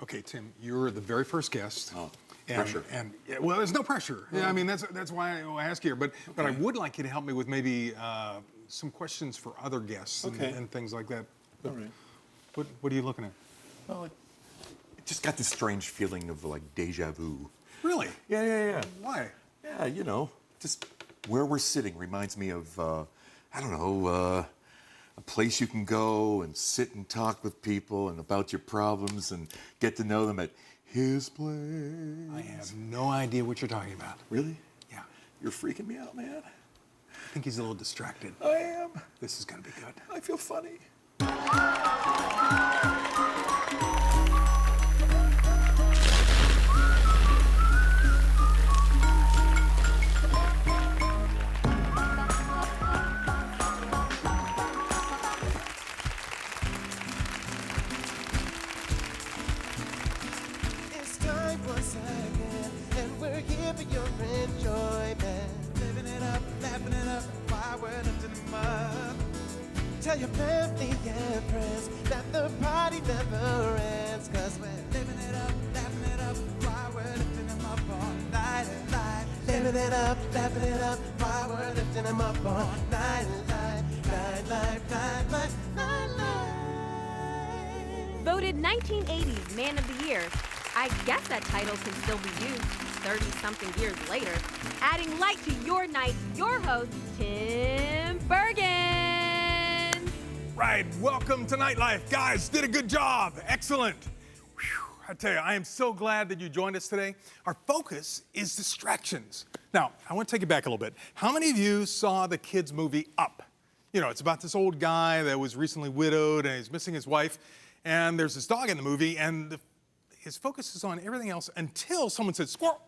Okay, Tim, you're the very first guest. Oh, and, pressure. And yeah, well, there's no pressure. Yeah, I mean, that's why I ask you here. But I would like you to help me with maybe some questions for other guests and things like that. But All right. what are you looking at? Well, I just got this strange feeling of like deja vu. Really? Yeah. Why? Yeah, you know, just where we're sitting reminds me of, I don't know, a place you can go and sit and talk with people and about your problems and get to know them at his place. I have no idea what you're talking about. Really? Yeah. You're freaking me out, man. I think he's a little distracted. I am. This is going to be good. I feel funny. It's time for a second, and we're here for your enjoyment. Living it up, laughing it up, while we're lifting them up. Tell your family and friends that the party never ends. Cause we're living it up, laughing it up, while we're lifting them up all night and night. Living it up, laughing it up, while we're lifting them up all night and night. Night. Voted 1980's Man of the Year. I guess that title can still be used 30-something years later. Adding light to your night, your host, Tim Burgan. Right, welcome to Nightlife. Guys, did a good job. Excellent. Whew. I tell you, I am so glad that you joined us today. Our focus is distractions. Now, I want to take you back a little bit. How many of you saw the kids' movie Up? You know, it's about this old guy that was recently widowed and he's missing his wife. And there's this dog in the movie, and his focus is on everything else until someone says, squirrel.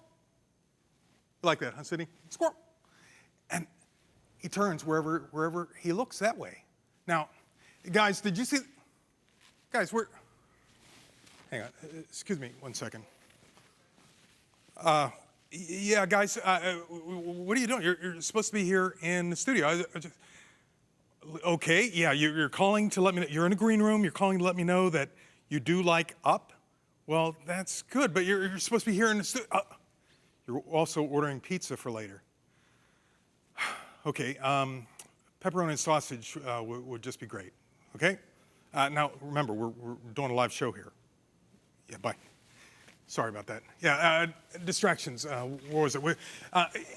You like that, huh, Sydney? Squirrel. And he turns wherever he looks that way. Now, guys, did you see? Guys, hang on, excuse me 1 second. Yeah, guys, what are you doing? You're supposed to be here in the studio. Okay, yeah, you're calling to let me know. You're in a green room. You're calling to let me know that you do like Up. Well, that's good, but you're supposed to be here in the studio. You're also ordering pizza for later. Okay, pepperoni and sausage would just be great, okay? Now, remember, we're doing a live show here. Yeah, bye. Sorry about that. Yeah, distractions, what was it?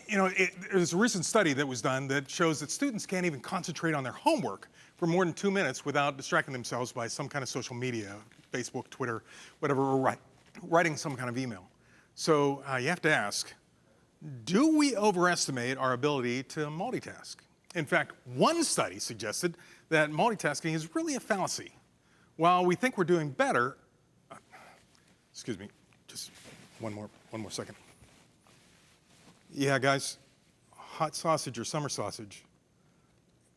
You know, there's a recent study that was done that shows that students can't even concentrate on their homework for more than 2 minutes without distracting themselves by some kind of social media, Facebook, Twitter, whatever, or writing some kind of email. So you have to ask, do we overestimate our ability to multitask? In fact, one study suggested that multitasking is really a fallacy. While we think we're doing better, excuse me, just one more second. Yeah, guys, hot sausage or summer sausage.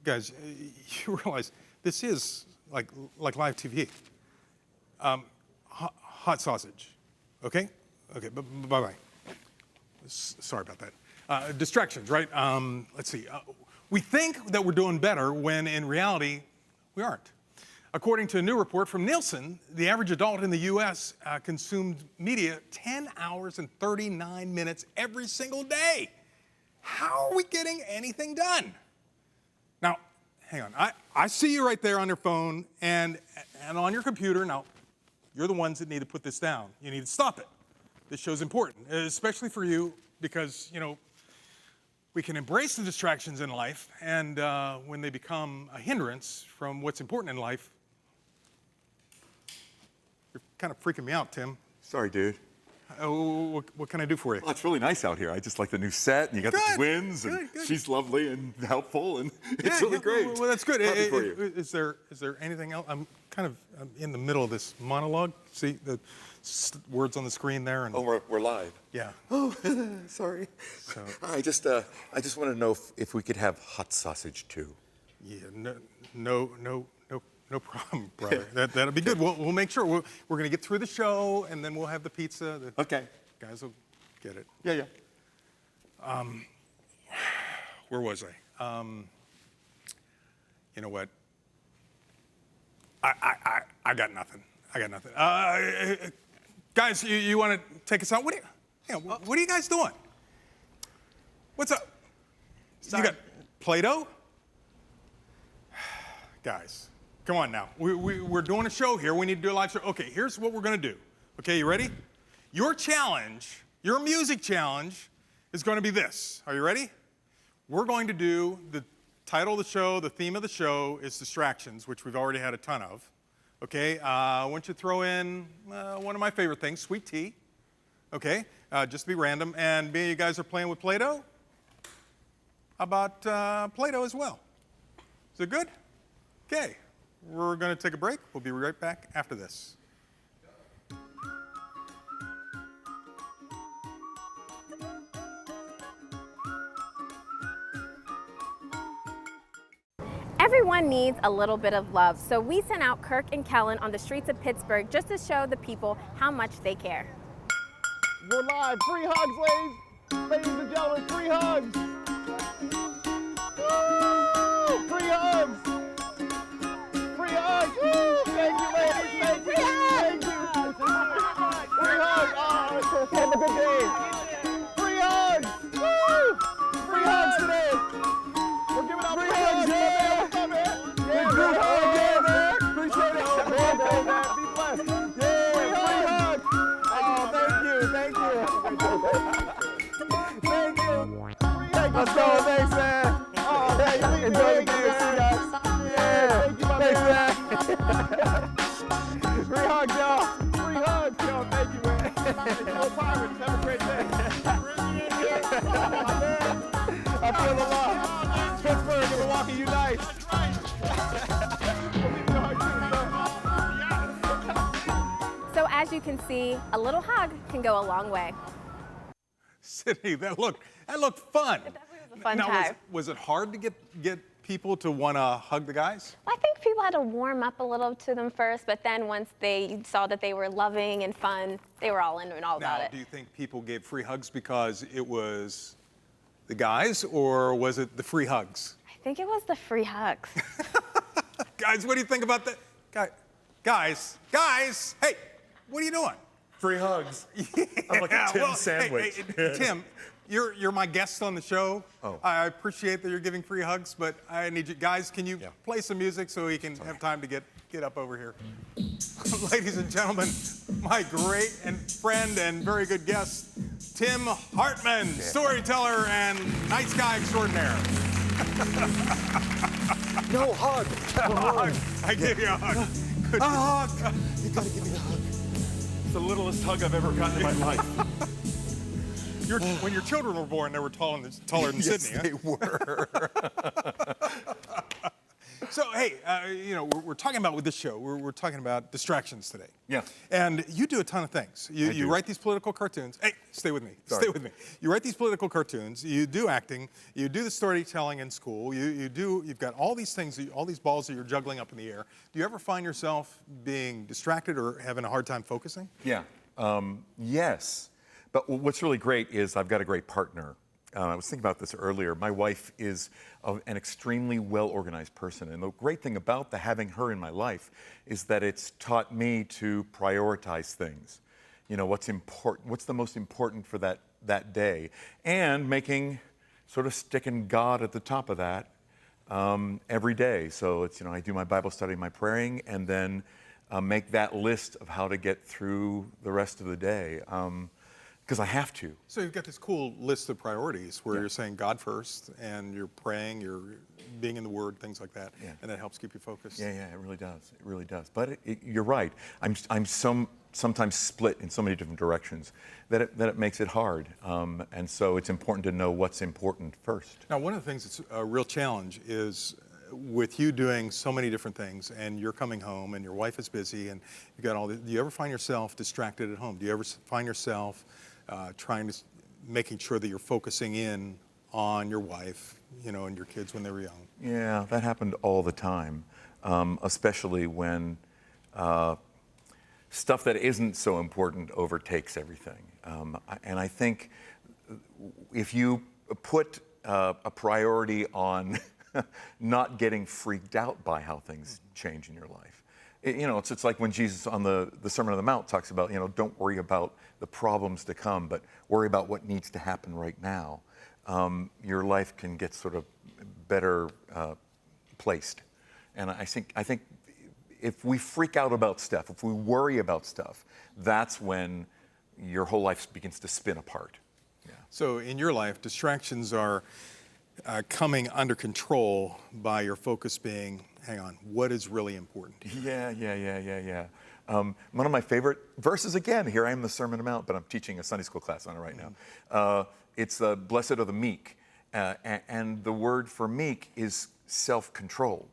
Guys, you realize this is like live TV. Hot sausage, okay? Okay, bye-bye. Sorry about that. Distractions, right? Let's see. We think that we're doing better when in reality, we aren't. According to a new report from Nielsen, the average adult in the U.S. Consumed media 10 hours and 39 minutes every single day. How are we getting anything done? Now, hang on. I see you right there on your phone and on your computer. Now, you're the ones that need to put this down. You need to stop it. This show's important, especially for you because, you know, we can embrace the distractions in life, and when they become a hindrance from what's important in life, you're kind of freaking me out, Tim. Sorry, dude. What can I do for you? Well, it's really nice out here. I just like the new set, and you got the twins, and she's lovely and helpful, and it's really great. Well, that's good. Happy for you. Is there anything else? I'm in the middle of this monologue. See the words on the screen there? And Oh, we're live. yeah. Oh, sorry. So, I just want to know if we could have hot sausage too. yeah, no problem, brother. That'll be good. We'll make sure. We're going to get through the show, and then we'll have the pizza. The Okay. guys will get it. Yeah. Where was I? You know what? I got nothing. Guys, you want to take us out? What are you guys doing? What's up? Sorry. You got Play-Doh? Guys, come on now. We're doing a show here. We need to do a live show. Okay, here's what we're going to do. Okay, you ready? Your challenge, your music challenge, is going to be this. Are you ready? We're going to do the title of the show, the theme of the show is distractions, which we've already had a ton of. Okay, I want you to throw in one of my favorite things, sweet tea. Okay, just be random. And being you guys are playing with Play-Doh, how about Play-Doh as well? Is it good? Okay, we're going to take a break. We'll be right back after this. Everyone needs a little bit of love, so we sent out Kirk and Kellen on the streets of Pittsburgh just to show the people how much they care. We're live. Free hugs, ladies. Ladies and gentlemen, free hugs. Woo! Free hugs. Free hugs. Woo! Thank you, ladies. Thank you. Thank you. Free hugs. Oh, have a good day. Free hugs. Woo! Free hugs today. We're giving out free hugs. Yeah, man. What's up, man? Yeah, man. Yeah, man. Appreciate it. Yeah, man. Be blessed. Yeah, free hugs. Oh, thank you. Thank you. Thank you. Let's go. Thanks, man. Oh, thank you. Enjoy the game. See you guys. Yeah. Thank you, my man. Free hugs, y'all. Free hugs, y'all. Thank you, man. Go Pirates. Have a great day. I feel the love. Pittsburgh and Milwaukee unite. So as you can see, a little hug can go a long way. Sydney, that looked fun. It definitely was a fun now, time. was it hard to get people to want to hug the guys? I think people had to warm up a little to them first, but then once they saw that they were loving and fun, they were all into it and all about Now, it. do you think people gave free hugs because it was the guys, or was it the free hugs? I think it was the free hugs. Guys, what do you think about that? Guys, hey, what are you doing? Free hugs. I'm like a Tim sandwich. Hey, Tim, you're my guest on the show. Oh. I appreciate that you're giving free hugs, but I need you guys. Can you play some music so we can have time to get up over here? Ladies and gentlemen, my great and friend and very good guest, Tim Hartman, storyteller and nice guy extraordinaire. No hug. I gave you a hug. A hug. You gotta give me a hug. It's the littlest hug I've ever gotten in my life. When your children were born, they were taller than Yes, Sydney. they were. So, hey, we're talking about with this show, we're talking about distractions today. Yeah. And you do a ton of things. You do. write these political cartoons. Hey, stay with me. Sorry. Stay with me. You write these political cartoons. You do acting. You do the storytelling in school. You've got all these things, all these balls that you're juggling up in the air. Do you ever find yourself being distracted or having a hard time focusing? Yeah. Yes. But what's really great is I've got a great partner. I was thinking about this earlier. My wife is an extremely well-organized person. And the great thing about having her in my life is that it's taught me to prioritize things. You know, what's important, what's the most important for that day, and sticking God at the top of that every day. So it's, I do my Bible study, my praying, and then make that list of how to get through the rest of the day. Because I have to. So you've got this cool list of priorities where you're saying God first, and you're praying, you're being in the Word, things like that, and that helps keep you focused. Yeah, it really does. It really does. But you're right. I'm sometimes split in so many different directions that it makes it hard. And so it's important to know what's important first. Now, one of the things that's a real challenge is with you doing so many different things, and you're coming home, and your wife is busy, and you got all this. Do you ever find yourself distracted at home? Do you ever find yourself making sure that you're focusing in on your wife, and your kids when they were young? Yeah, that happened all the time, especially when stuff that isn't so important overtakes everything. And I think if you put a priority on not getting freaked out by how things change in your life, it's like when Jesus on the Sermon on the Mount talks about, don't worry about the problems to come, but worry about what needs to happen right now. Your life can get sort of better placed. And I think if we freak out about stuff, if we worry about stuff, that's when your whole life begins to spin apart. Yeah. So in your life, distractions are coming under control by your focus being, hang on, what is really important? Yeah. One of my favorite verses, again, here I am in the Sermon on the Mount, but I'm teaching a Sunday school class on it right now. It's blessed are the meek. And the word for meek is self-controlled.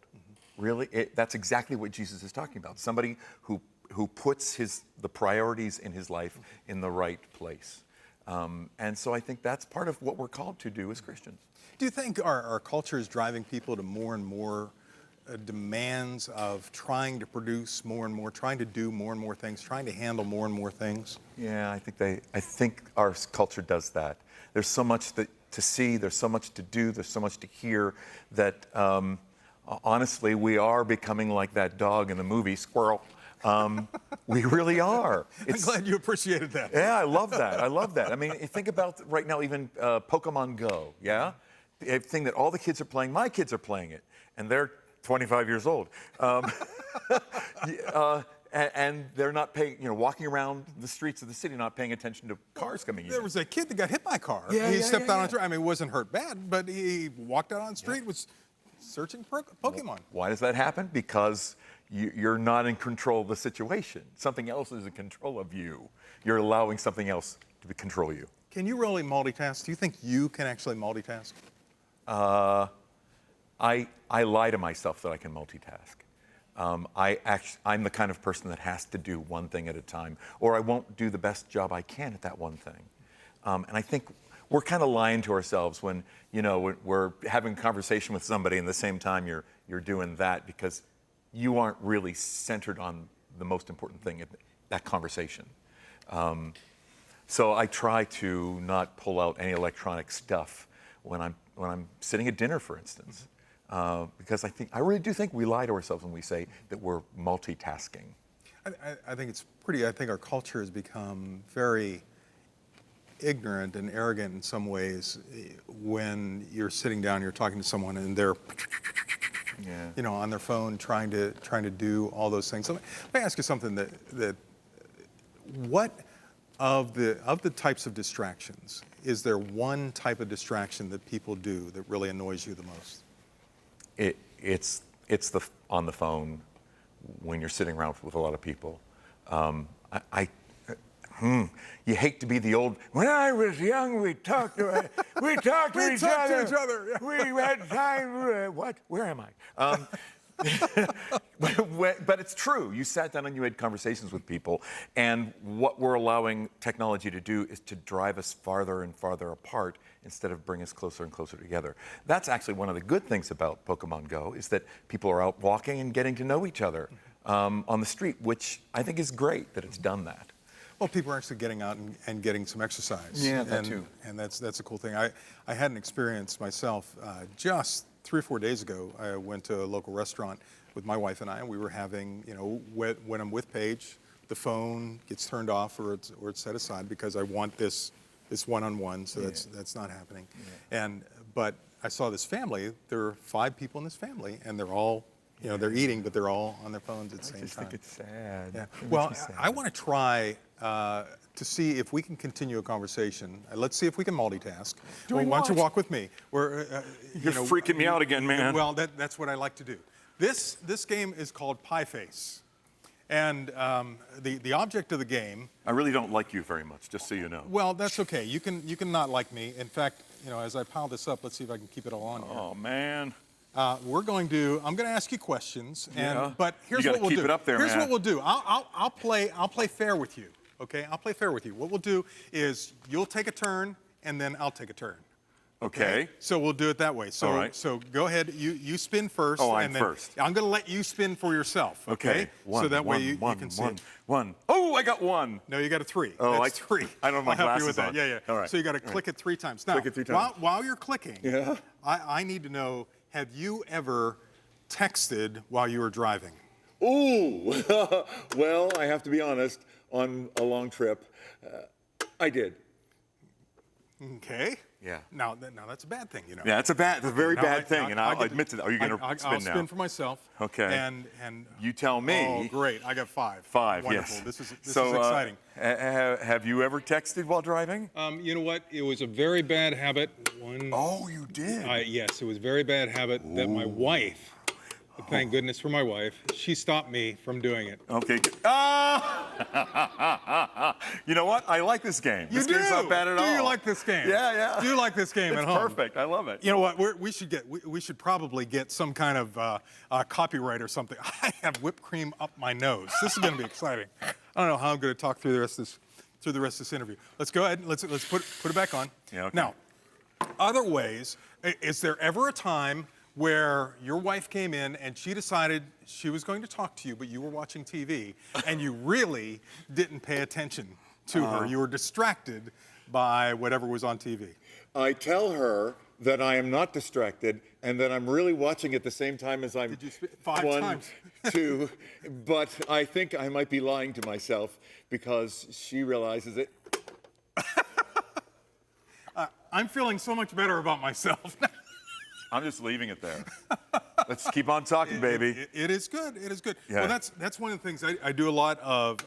Really, that's exactly what Jesus is talking about. Somebody who puts the priorities in his life in the right place. And so I think that's part of what we're called to do as Christians. Do you think our culture is driving people to more and more demands of trying to produce more and more, trying to do more and more things, trying to handle more and more things? Yeah, I think our culture does that. There's so much to see, there's so much to do, there's so much to hear that honestly, we are becoming like that dog in the movie, Squirrel. We really are. I'm glad you appreciated that. Yeah, I love that. I mean, think about right now, even Pokemon Go, yeah? The thing that all the kids are playing, my kids are playing it, and they're 25 years old. And they're not paying, walking around the streets of the city, not paying attention to cars coming in. There was a kid that got hit by a car. Yeah, he stepped out on the street. I mean, he wasn't hurt bad, but he walked out on the street, was searching for Pokemon. Why does that happen? Because you're not in control of the situation. Something else is in control of you. You're allowing something else to control you. Can you really multitask? Do you think you can actually multitask? I lie to myself that I can multitask. I'm the kind of person that has to do one thing at a time, or I won't do the best job I can at that one thing. And I think we're kind of lying to ourselves when, we're having a conversation with somebody and at the same time you're doing that because you aren't really centered on the most important thing in that conversation. So I try to not pull out any electronic stuff when I'm sitting at dinner, for instance. Because I really do think we lie to ourselves when we say that we're multitasking. I think our culture has become very ignorant and arrogant in some ways when you're sitting down, you're talking to someone and they're on their phone trying to do all those things. So let me ask you something that what of the types of distractions, is there one type of distraction that people do that really annoys you the most? It's on the phone when you're sitting around with a lot of people. You hate to be the old. When I was young, we talked to each other. Yeah. We had time. What? Where am I? But it's true. You sat down and you had conversations with people, and what we're allowing technology to do is to drive us farther and farther apart instead of bring us closer and closer together. That's actually one of the good things about Pokemon Go, is that people are out walking and getting to know each other on the street, which I think is great that it's done that. Well, people are actually getting out and getting some exercise. Yeah, that too. And that's a cool thing. I had an experience myself just 3 or 4 days ago. I went to a local restaurant with my wife and I, and we were having, when I'm with Paige, the phone gets turned off or it's set aside because I want this one-on-one, so that's not happening. Yeah. But I saw this family. There are 5 people in this family, and they're all, they're eating, but they're all on their phones at the same time. I just think it's sad. Yeah. Well, I want to try to see if we can continue a conversation. Let's see if we can multitask. Why don't you walk with me? You're freaking me out again, man. Well, that's what I like to do. This game is called Pie Face. And the object of the game... I really don't like you very much, just so you know. Well, that's okay. You can not like me. In fact, as I pile this up, let's see if I can keep it all on here. Oh, man. I'm going to ask you questions, but here's what we'll do. You gotta keep it up there, man. Here's what we'll do. I'll play fair with you. Okay, I'll play fair with you. What we'll do is you'll take a turn, and then I'll take a turn. Okay. So we'll do it that way. So, all right. So go ahead. You spin first. Oh, I'm and then first. I'm going to let you spin for yourself. Okay. So that way you can see it. One. Oh, I got 1. No, you got a 3. Oh, that's 3. I don't have my I'll help glasses you with that. on. Yeah. All right. So you got to click it 3 times. Now, click it 3 times. While you're clicking, I need to know: have you ever texted while you were driving? Ooh, well, I have to be honest, on a long trip, I did. Okay. Yeah. Now that's a bad thing, you know. Yeah, it's a very bad thing, and I'll get admit to that. Are you going to spin I'll now? spin for myself. Okay. And You tell me. Oh, great! I got 5. 5, Wonderful. yes. This is So, exciting. Have you ever texted while driving? You know what? It was a very bad habit. Oh, you did? Yes, it was a very bad habit that my wife. Thank goodness for my wife. She stopped me from doing it. Okay. You know what? I like this game. You This game's not bad at all. Do you like this game? Yeah. Do you like this game at home? Perfect. I love it. You know what? We should probably get some kind of copyright or something. I have whipped cream up my nose. This is going to be exciting. I don't know how I'm going to talk through the rest of this interview. Let's go ahead. Let's put it back on. Yeah, okay. Now, other ways. Is there ever a time where your wife came in and she decided she was going to talk to you, but you were watching TV, and you really didn't pay attention to her? You were distracted by whatever was on TV. I tell her that I am not distracted and that I'm really watching at the same time as I'm. Did you 5 1, times? 2, but I think I might be lying to myself because she realizes it. I'm feeling so much better about myself now. I'm just leaving it there. Let's keep on talking, baby. It is good. It is good. Yeah. Well, that's one of the things I do a lot of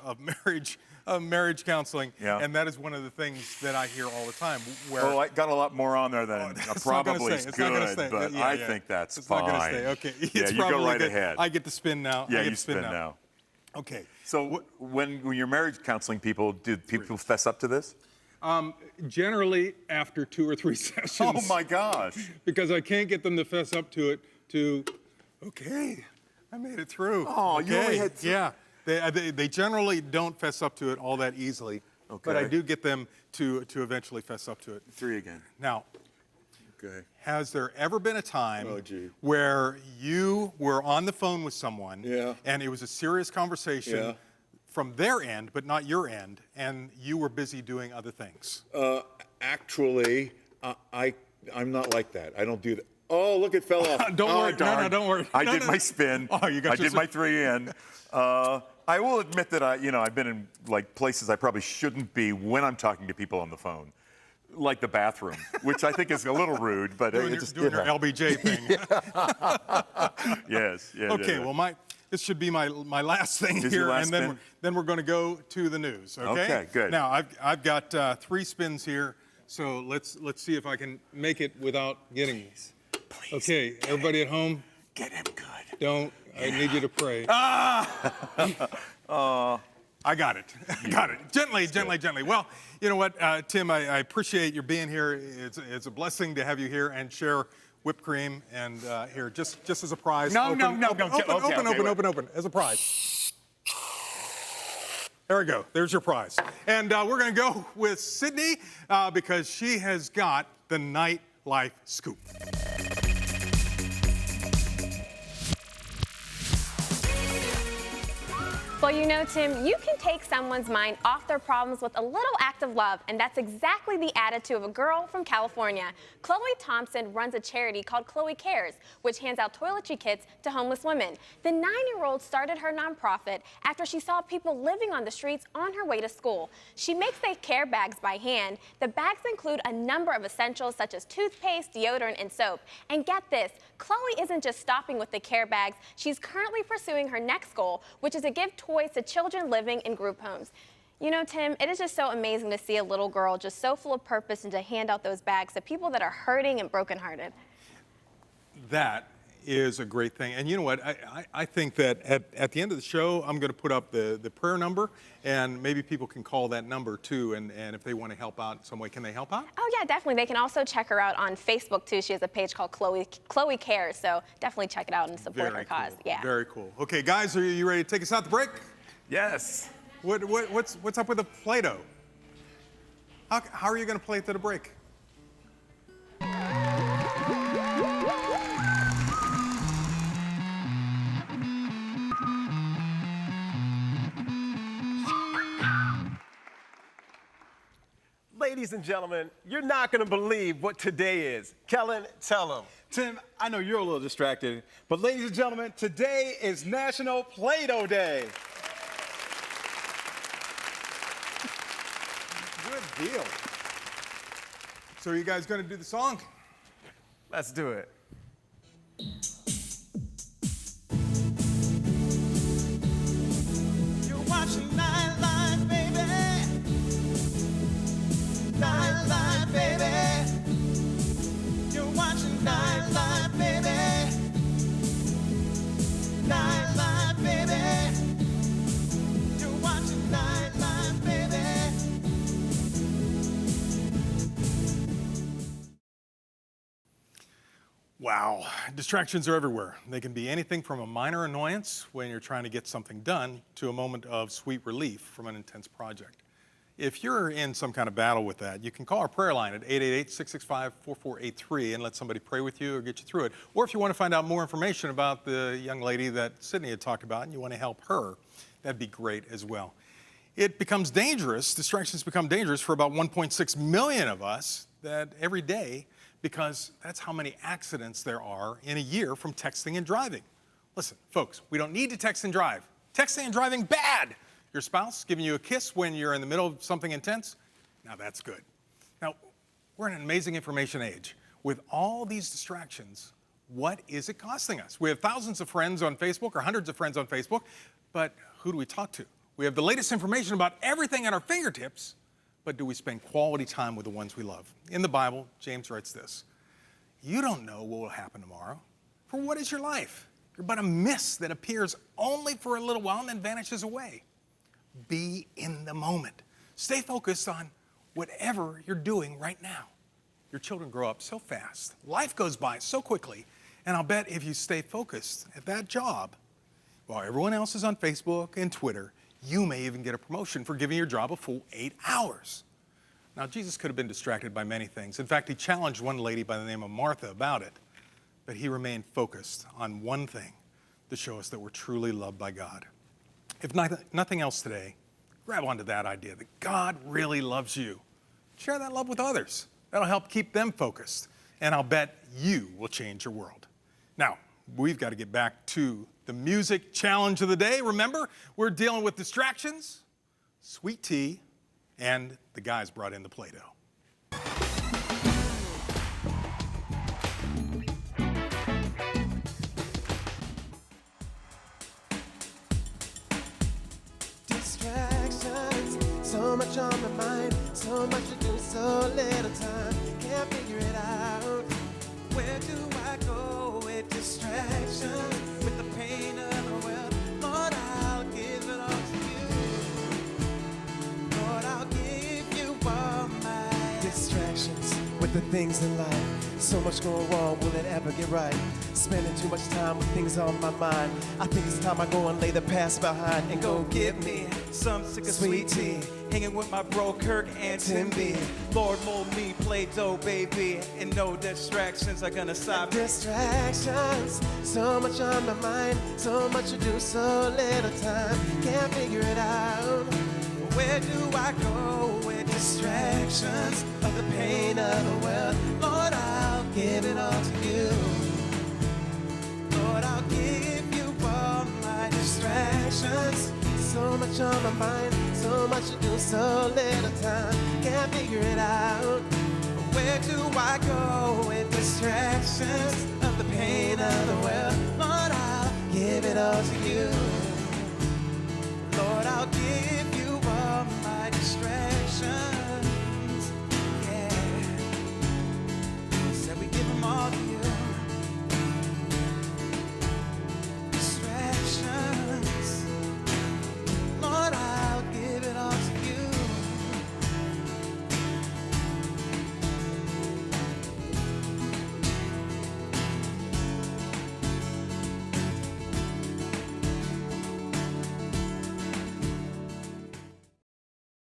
marriage counseling, Yeah. and that is one of the things that I hear all the time. Where Oh, I got a lot more on there than probably is It's not gonna good, stay. but Yeah, I think that's it's fine. not gonna stay. Okay. Yeah, It's you go probably right good. ahead. I get to spin now. Yeah, I get you to spin now. Okay. So when you're marriage counseling people, do people fess up to this? Generally, after 2 or 3 sessions. Oh my gosh. Because I can't get them to fess up to it. Okay, I made it through. Oh, you only had Yeah, they generally don't fess up to it all that easily. Okay. But I do get them to eventually fess up to it. 3 again. Now, Okay. has there ever been a time Oh, gee. where you were on the phone with someone Yeah. and it was a serious conversation Yeah. from their end, but not your end, and you were busy doing other things? Actually, I'm not like that. I don't do that. Oh, look, it fell off. Don't Oh, worry. No, darn. don't worry. I No, did no. my spin. Oh, you got I your did my spin. 3 in. I will admit that I've been in like places I probably shouldn't be when I'm talking to people on the phone, like the bathroom, which I think is a little rude, but Doing it your, just doing your LBJ thing. Yes. Yeah, Okay, yeah. well, this should be my last thing Is here, your last and then spin? then we're going to go to the news. Okay. Okay, good. Now I've got 3 spins here, so let's see if I can make it without getting these. Please. Okay, everybody at home, Get him good. don't. I need you to pray. I got it. Got it. Gently. Well, you know what, Tim, I appreciate your being here. It's a blessing to have you here and share whipped cream and here just as a prize. No, Open, no. Open, Okay, open as a prize. There we go. There's your prize. And we're going to go with Sydney because she has got the nightlife scoop. Well, you know, Tim, you can take someone's mind off their problems with a little act of love, and that's exactly the attitude of a girl from California. Chloe Thompson runs a charity called Chloe Cares, which hands out toiletry kits to homeless women. The 9-year-old started her nonprofit after she saw people living on the streets on her way to school. She makes the care bags by hand. The bags include a number of essentials such as toothpaste, deodorant, and soap. And get this, Chloe isn't just stopping with the care bags. She's currently pursuing her next goal, which is to give toys to children living in group homes. You know, Tim, it is just so amazing to see a little girl just so full of purpose and to hand out those bags to people that are hurting and brokenhearted. That is a great thing. And you know what? I think that at the end of the show, I'm going to put up the prayer number, and maybe people can call that number too. And if they want to help out in some way, can they help out? Oh, yeah, definitely. They can also check her out on Facebook, too. She has a page called Chloe Cares, so definitely check it out and support her cause. Cool. Yeah. Very cool. Okay, guys, are you ready to take us out the break? Yes. What's up with the Play-Doh? How are you going to play it to the break? Ladies and gentlemen, you're not going to believe what today is. Kellen, tell them. Tim, I know you're a little distracted, but ladies and gentlemen, today is National Play-Doh Day. Good deal. So are you guys going to do the song? Let's do it. You're watching Nightline, baby. Nightline, baby. You're watching Nightline, baby. Nightline, baby. You're watching Nightline, baby. Wow, distractions are everywhere. They can be anything from a minor annoyance when you're trying to get something done to a moment of sweet relief from an intense project. If you're in some kind of battle with that, you can call our prayer line at 888-665-4483 and let somebody pray with you or get you through it. Or if you want to find out more information about the young lady that Sydney had talked about and you want to help her, that'd be great as well. It becomes dangerous, distractions become dangerous for about 1.6 million of us that every day, because that's how many accidents there are in a year from texting and driving. Listen, folks, we don't need to text and drive. Texting and driving, bad. Your spouse giving you a kiss when you're in the middle of something intense, now that's good. Now, we're in an amazing information age. With all these distractions, what is it costing us? We have thousands of friends on Facebook or hundreds of friends on Facebook, but who do we talk to? We have the latest information about everything at our fingertips, but do we spend quality time with the ones we love? In the Bible, James writes this: you don't know what will happen tomorrow. For what is your life? You're but a mist that appears only for a little while and then vanishes away. Be in the moment. Stay focused on whatever you're doing right now. Your children grow up so fast. Life goes by so quickly. And I'll bet if you stay focused at that job, while everyone else is on Facebook and Twitter, you may even get a promotion for giving your job a full 8 hours. Now, Jesus could have been distracted by many things. In fact, he challenged one lady by the name of Martha about it. But he remained focused on one thing to show us that we're truly loved by God. If nothing else today, grab onto that idea that God really loves you. Share that love with others. That'll help keep them focused. And I'll bet you will change your world. Now, we've got to get back to the music challenge of the day. Remember, we're dealing with distractions, sweet tea, and the guys brought in the Play-Doh. Distractions, so much on my mind, so much to do, so little time. Can't figure it out. Where do I go with distractions? With the pain of the world, Lord, I'll give it all to you. Lord, I'll give you all my distractions. With the things in life, so much going wrong, will it ever get right? Spending too much time with things on my mind. I think it's time I go and lay the past behind and go get me some sick of sweet tea. Hanging with my bro Kirk and Tim B. Lord, mold me, Play-Doh, baby, and no distractions are gonna stop. Distractions, so much on my mind, so much to do, so little time. Can't figure it out. Where do I go with distractions of the pain of the world? Lord, I'll give it all to you. Lord, I'll give you all my distractions. So much on my mind, so much to do, so little time. Can't figure it out. Where do I go with distractions of the pain of the world? Lord, I'll give it all to you.